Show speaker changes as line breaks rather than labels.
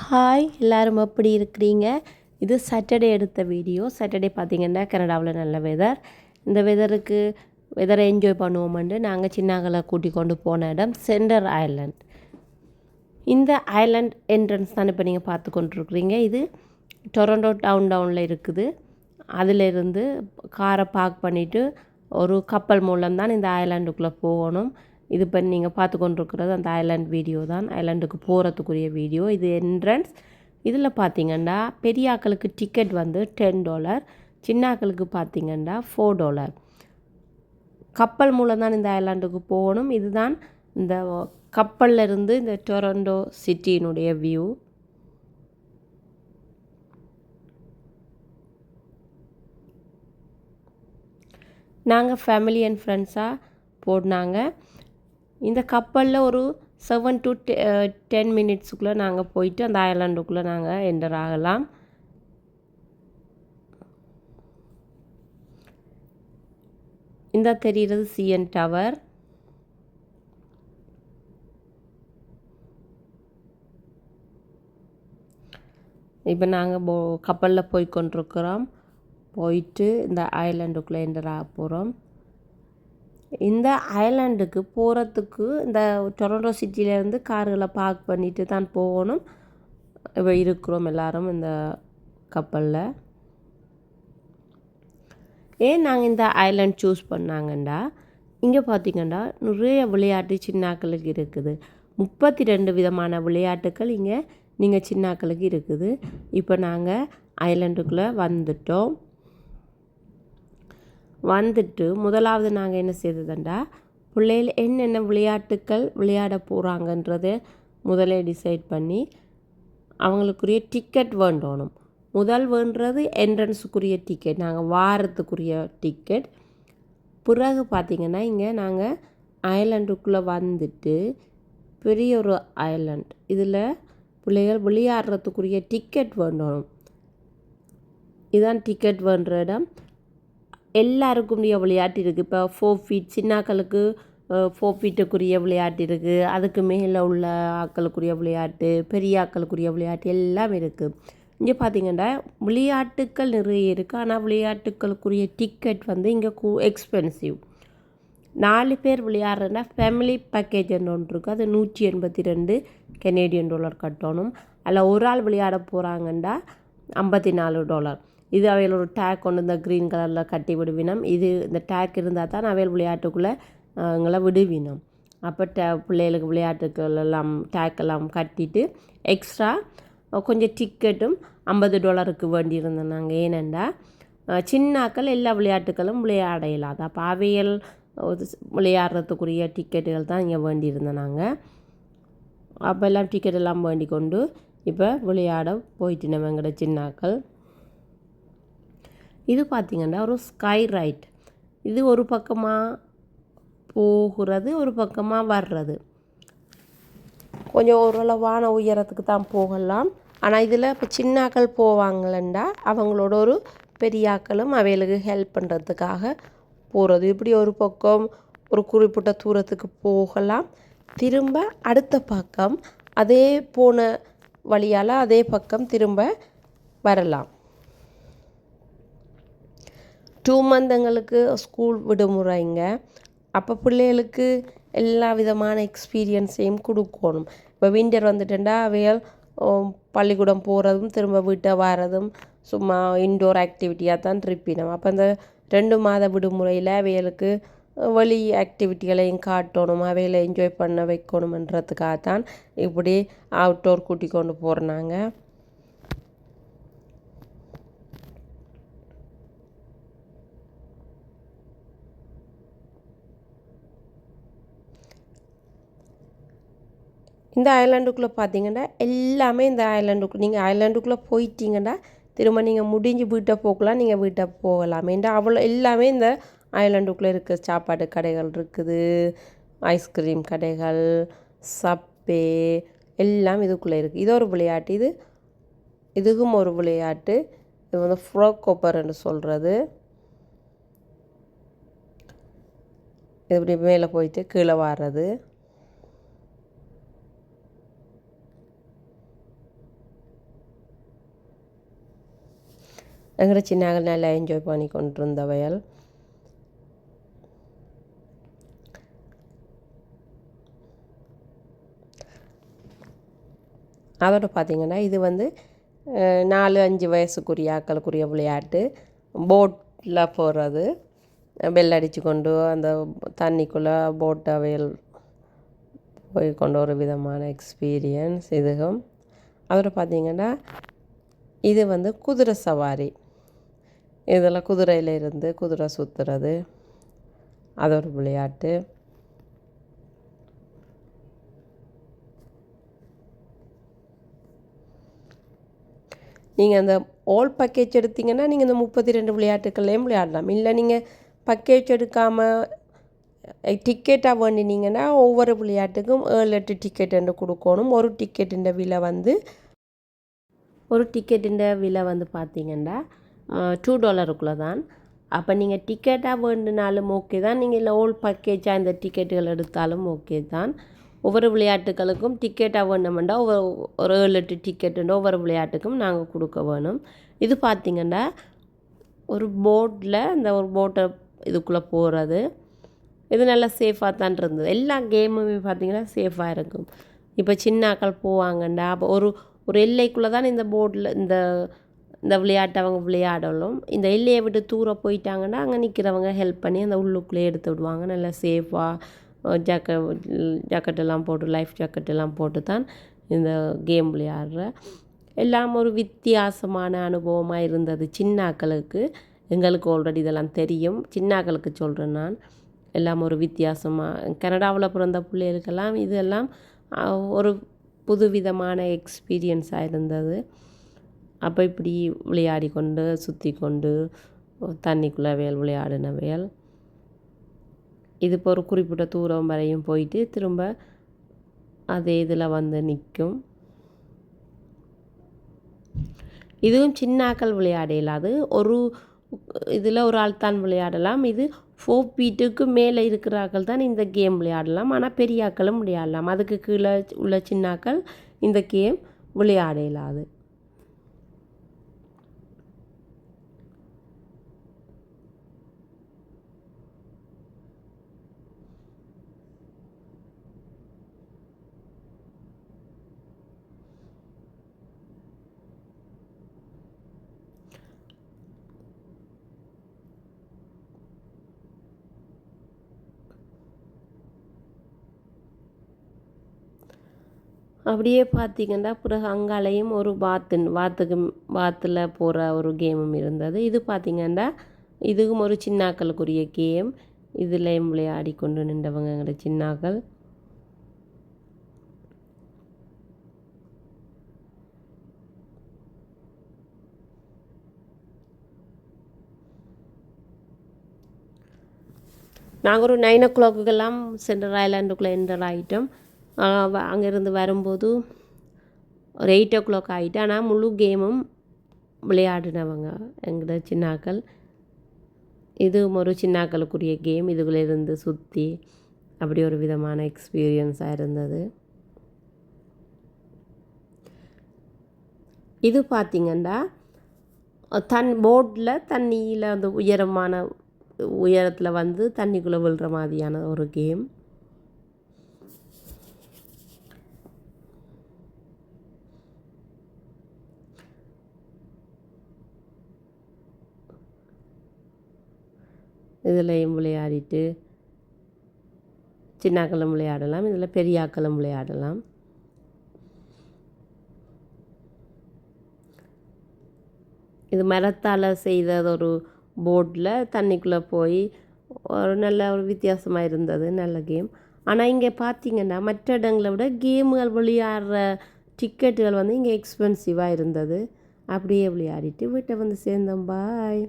Hi எல்லோரும் எப்படி இருக்கிறீங்க? இது சாட்டர்டே எடுத்த வீடியோ. சாட்டர்டே பார்த்திங்கன்னா கனடாவில் நல்ல வெதர். இந்த வெதரை என்ஜாய் பண்ணுவோம்ண்டு நாங்கள் சின்னாங்களை கூட்டி கொண்டு போன இடம் சென்டர் ஐலண்ட். இந்த ஐலண்ட் என்ட்ரன்ஸ் தான் இப்போ நீங்கள் பார்த்து கொண்டிருக்கிறீங்க. இது டொரண்டோ டவுனில் இருக்குது. அதிலிருந்து காரை பார்க் பண்ணிவிட்டு ஒரு கப்பல் மூலம் தான் இந்த ஐலாண்டுக்குள்ளே போகணும். இது இப்போ நீங்கள் பார்த்து கொண்டிருக்கிறது அந்த ஐலாண்ட் வீடியோ தான், ஐலாண்டுக்கு போகிறதுக்குரிய வீடியோ. இது என்ட்ரன்ஸ். இதில் பார்த்திங்கன்னா பெரிய ஆக்களுக்கு டிக்கெட் வந்து $10, சின்ன ஆக்களுக்கு பார்த்திங்கன்னா $4. கப்பல் மூலம் தான் இந்த ஐலாண்டுக்கு போகணும். இதுதான் இந்த கப்பலில் இருந்து இந்த டொரண்டோ சிட்டியினுடைய வியூ. நாங்கள் ஃபேமிலி அண்ட் ஃப்ரெண்ட்ஸாக போனாங்க. இந்த கப்பலில் ஒரு 7 to 10 மினிட்ஸுக்குள்ளே நாங்கள் போயிட்டு அந்த ஐலாண்டுக்குள்ளே நாங்கள் என்டர் ஆகலாம். இந்த தெரிகிறது CN டவர். இப்போ நாங்கள் கப்பலில் போய் கொண்டிருக்கிறோம். போயிட்டு இந்த ஐலாண்டுக்குள்ளே என்டர் ஆக போகிறோம். இந்த ஐலாண்டுக்கு போகிறதுக்கு இந்த டொரண்டோ சிட்டியிலேருந்து கார்களை பார்க் பண்ணிட்டு தான் போகணும். இப்போ இருக்கிறோம் எல்லோரும் இந்த கப்பலில். ஏன் நாங்கள் இந்த ஐலாண்ட் சூஸ் பண்ணாங்கண்டா, இங்கே பார்த்திங்கன்னா நிறைய விளையாட்டு சின்னாக்களுக்கு இருக்குது. 32 விதமான விளையாட்டுக்கள் இங்கே நீங்கள் சின்னாக்களுக்கு இருக்குது. இப்போ நாங்கள் ஐலாண்டுக்குள்ளே வந்துட்டு முதலாவது நாங்கள் என்ன செய்ததுண்டா, பிள்ளைகள் என்னென்ன விளையாட்டுக்கள் விளையாட போகிறாங்கன்றதை முதலே டிசைட் பண்ணி அவங்களுக்குரிய டிக்கெட் வேண்டணும். முதல் வேண்டுறது என்ட்ரன்ஸுக்குரிய டிக்கெட், நாங்கள் வாரத்துக்குரிய டிக்கெட். பிறகு பார்த்திங்கன்னா இங்கே நாங்கள் ஐலாண்டுக்குள்ளே வந்துட்டு பெரிய ஒரு ஐலாண்ட், இதில் பிள்ளைகள் விளையாடுறதுக்குரிய டிக்கெட் வேண்டணும். இதுதான் டிக்கெட் வேண்டுற இடம். எல்லாருக்கும் விளையாட்டு இருக்குது. இப்போ 4 ஃபீட் சின்னாக்களுக்கு 4 ஃபீட்டுக்குரிய விளையாட்டு இருக்குது. அதுக்கு மேலே உள்ள ஆக்களுக்குரிய விளையாட்டு, பெரிய ஆக்களுக்குரிய விளையாட்டு எல்லாம் இருக்குது. இங்கே பார்த்திங்கன்னா விளையாட்டுக்கள் நிறைய இருக்குது. ஆனால் விளையாட்டுக்களுக்குரிய டிக்கெட் வந்து இங்கே எக்ஸ்பென்சிவ். 4 பேர் விளையாடுறதுனா ஃபேமிலி பேக்கேஜ் ஒன்று இருக்குது. அது $182 கனேடியன் கட்டணும். அதில் ஒரு ஆள் விளையாட போகிறாங்கண்டா $54. இது அவையில் ஒரு டேக் கொண்டு இந்த க்ரீன் கலரில் கட்டி விடுவினோம். இந்த டேக் இருந்தால் தான் அவையில் விளையாட்டுக்குள்ளே எங்களை விடுவினோம். அப்போ பிள்ளைகளுக்கு விளையாட்டுக்கள் எல்லாம் டேக்கெல்லாம் கட்டிட்டு எக்ஸ்ட்ரா கொஞ்சம் டிக்கெட்டும் $50 வேண்டியிருந்தோம் நாங்கள். ஏனெண்டா சின்னாக்கள் எல்லா விளையாட்டுகளும் விளையாட இயலாது. அப்போ அவையல் விளையாடுறதுக்குரிய டிக்கெட்டுகள் தான் இங்கே வேண்டியிருந்தோம் நாங்கள். அப்போ எல்லாம் டிக்கெட் எல்லாம் வேண்டி கொண்டு இப்போ விளையாட போயிட்டு நம்ம எங்களோட சின்னாக்கள். இது பார்த்திங்கன்னா ஒரு ஸ்கை ரைட். இது ஒரு பக்கமாக போகிறது, ஒரு பக்கமாக வர்றது. கொஞ்சம் ஓரளவான உயரத்துக்கு தான் போகலாம். ஆனால் இதில் இப்போ சின்னாக்கள் போவாங்களண்டா அவங்களோட ஒரு பெரியாக்களும் அவைகளுக்கு ஹெல்ப் பண்ணுறதுக்காக போகிறது. இப்படி ஒரு பக்கம் ஒரு குறிப்பிட்ட தூரத்துக்கு போகலாம். திரும்ப அடுத்த பக்கம் அதே போன வழியால் அதே பக்கம் திரும்ப வரலாம். 2 மந்த் ஸ்கூல் விடுமுறைங்க. அப்போ பிள்ளைகளுக்கு எல்லா விதமான எக்ஸ்பீரியன்ஸையும் கொடுக்கணும். இப்போ விண்டர் வந்துட்டுண்டா அவைகள் பள்ளிக்கூடம் போகிறதும் திரும்ப வீட்டை வரதும் சும்மா இன்டோர் ஆக்டிவிட்டியாக தான் இருப்பினோம். அப்போ இந்த 2 மாத விடுமுறையில் அவைகளுக்கு வெளி ஆக்டிவிட்டிகளையும் காட்டணும், அவைகளை என்ஜாய் பண்ண வைக்கணுன்றதுக்காகத்தான் இப்படி அவுட்டோர் கூட்டி கொண்டு போகிறாங்க. இந்த ஐலாண்டுக்குள்ளே பார்த்திங்கன்னா எல்லாமே இந்த நீங்கள் ஐலாண்டுக்குள்ளே போயிட்டீங்கன்னா திரும்ப நீங்கள் முடிஞ்சு வீட்டை போகலாம், நீங்கள் வீட்டை போகலாம். ஏன்டா அவ்வளோ எல்லாமே இந்த ஐலாண்டுக்குள்ளே இருக்க சாப்பாடு கடைகள் இருக்குது, ஐஸ்கிரீம் கடைகள், சப்பே எல்லாம் இதுக்குள்ளே இருக்குது. இது ஒரு விளையாட்டு. இதுவும் ஒரு விளையாட்டு. இது வந்து ஃப்ராக் கோப்பர்ன்னு சொல்கிறது. இது இப்படி மேலே போயிட்டு கீழே வர்றது. இது 2 மாதம் விடுமுறையில் அவைகளுக்கு வெளி ஆக்டிவிட்டியாக தான் இருப்பினோம். அப்போ இந்த 2 மாத விடுமுறையில் அவைகளுக்கு வெளி ஆக்டிவிட்டிகளையும் காட்டணும், அவைகளை என்ஜாய் பண்ண வைக்கணுன்றதுக்காகத்தான் இப்படி அவுட்டோர் கூட்டி கொண்டு போகிறாங்க. இந்த ஐலாண்டுக்குள்ளே பார்த்திங்கன்னா எல்லாமே இந்த ஐலாண்டுக்குள்ளே நீங்கள் ஐலாண்டுக்குள்ளே போயிட்டீங்கன்னா திரும்ப நீங்கள் முடிஞ்சு வீட்டை போகலாம், நீங்கள் வீட்டை போகலாம். ஏன்டா அவ்வளோ எல்லாமே இந்த ஐலாண்டுக்குள்ளே இருக்க சாப்பாடு கடைகள் இருக்குது, ஐஸ்கிரீம் கடைகள், சப்பே எல்லாம் இதுக்குள்ளே இருக்குது. இது ஒரு விளையாட்டு. இது வந்து ஃப்ராக் கோப்பர்ன்னு சொல்கிறது. எங்களை சின்னாக நல்லா என்ஜாய் பண்ணி கொண்டு இருந்தவையல். அதோட பார்த்திங்கன்னா இது வந்து 4-5 வயசுக்குரிய ஆக்களுக்குரிய விளையாட்டு. போட்டில் போகிறது, பெல் அடித்து கொண்டு அந்த தண்ணிக்குள்ளே போட் அவையல் போய் கொண்டு ஒரு விதமான எக்ஸ்பீரியன்ஸ் இதுவும். அதோட பார்த்திங்கன்னா இது வந்து குதிரை சவாரி. இதில் குதிரையில் இருந்து குதிரை சுற்றுறது, அது ஒரு விளையாட்டு. நீங்கள் அந்த ஓல் பேக்கேஜ் எடுத்திங்கன்னா நீங்கள் இந்த 32 விளையாட்டுக்கள்லேயும் விளையாடலாம். இல்லை நீங்கள் பேக்கேஜ் எடுக்காமல் டிக்கெட்டாக வேண்டினீங்கன்னா ஒவ்வொரு விளையாட்டுக்கும் 7-8 டிக்கெட் என்று கொடுக்கணும். ஒரு டிக்கெட்டின் விலை வந்து பார்த்திங்கன்னா $2 தான். அப்போ நீங்கள் டிக்கெட்டாக வேண்டினாலும் ஓகே தான், நீங்கள் இல்லை ஓல் பேக்கேஜாக இந்த டிக்கெட்டுகள் எடுத்தாலும் ஓகே தான். ஒவ்வொரு விளையாட்டுகளுக்கும் டிக்கெட்டாக வேணுமெண்டா ஒரு 7-8 டிக்கெட்டுண்டோ ஒவ்வொரு விளையாட்டுக்கும் நாங்கள் கொடுக்க வேணும். இது பார்த்திங்கன்னா ஒரு போட்டில் இந்த ஒரு போட்டை இதுக்குள்ளே போகிறது, இது நல்லா சேஃபாக தான் இருந்தது. எல்லா கேமுமே பார்த்திங்கன்னா சேஃபாக இருக்கும். இப்போ சின்னாக்கள் போவாங்கண்டா அப்போ ஒரு எல்லைக்குள்ளே தான் இந்த போர்டில் இந்த விளையாட்டை அவங்க விளையாடலும். இந்த எல்லையை விட்டு தூரம் போயிட்டாங்கன்னா அங்கே நிற்கிறவங்க ஹெல்ப் பண்ணி அந்த உள்ளுக்குள்ளே எடுத்து விடுவாங்க. நல்லா சேஃபாக ஜாக்கெட்டெல்லாம் போட்டு, லைஃப் ஜாக்கெட்டெல்லாம் போட்டு தான் இந்த கேம் விளையாடுற. எல்லாம் ஒரு வித்தியாசமான அனுபவமாக இருந்தது சின்னாக்களுக்கு. எங்களுக்கு ஆல்ரெடி இதெல்லாம் தெரியும், சின்னாக்களுக்கு சொல்கிறேன் நான். எல்லாம் ஒரு வித்தியாசமாக, கனடாவில் பிறந்த பிள்ளைகளுக்கெல்லாம் இதெல்லாம் ஒரு புதுவிதமான எக்ஸ்பீரியன்ஸாக இருந்தது. அப்போ இப்படி விளையாடி கொண்டு சுற்றி கொண்டு தண்ணிக்குள்ளே விளையாடினவையல். இது இப்போ ஒரு குறிப்பிட்ட தூரம் வரையும் போயிட்டு திரும்ப அதே இதில் வந்து நிற்கும். இதுவும் சின்னாக்கள் விளையாடலாம். அது ஒரு இதில் ஒரு ஆள் தான் விளையாடலாம். இது 4 ஃபீட்டுக்கு மேலே இருக்கிறார்கள் தான் இந்த கேம் விளையாடலாம். ஆனால் பெரிய ஆக்களும் விளையாடலாம். அதுக்கு கீழே உள்ள சின்னாக்கள் இந்த கேம் விளையாடலாது. அப்படியே பார்த்திங்கன்னா பிறகு அங்காலையும் ஒரு வாத்தில் போகிற ஒரு கேமும் இருந்தது. இது பார்த்திங்கன்னா இதுவும் ஒரு சின்னாக்களுக்குரிய கேம். இதுலேயும் விளையாடி கொண்டு நின்றவங்க சின்னாக்கள். நாங்கள் ஒரு 9 o'clock சென்ட்ரல் ஐலாண்டுக்குள்ளே என்டர் ஆகிட்டோம். அங்கேருந்து வரும்போது ஒரு 8 o'clock ஆகிட்டு. ஆனால் முழு கேமும் விளையாடினவங்க எங்களோட சின்னாக்கள். இதுவும் ஒரு சின்னாக்களுக்குரிய கேம். இதுக்குள்ளேருந்து சுற்றி அப்படி ஒரு விதமான எக்ஸ்பீரியன்ஸாக இருந்தது. இது பார்த்திங்கன்னா போட்டில் தண்ணியில் அந்த உயரத்தில் வந்து தண்ணிக்குள்ளே விழுற மாதிரியான ஒரு கேம். இதிலையும் விளையாடிட்டு சின்னாக்களும் விளையாடலாம், இதில் பெரியாக்களும் விளையாடலாம். இது மரத்தால் செய்த ஒரு போட்டில் தண்ணிக்குள்ளே போய் ஒரு நல்ல ஒரு வித்தியாசமாக இருந்தது. நல்ல கேம். ஆனால் இங்கே பார்த்திங்கன்னா மற்ற இடங்களை விட கேமுகள் விளையாடுற டிக்கெட்டுகள் வந்து இங்கே எக்ஸ்பென்சிவாக இருந்தது. அப்படியே விளையாடிட்டு வீட்டை வந்து சேர்ந்தோம். பாய்.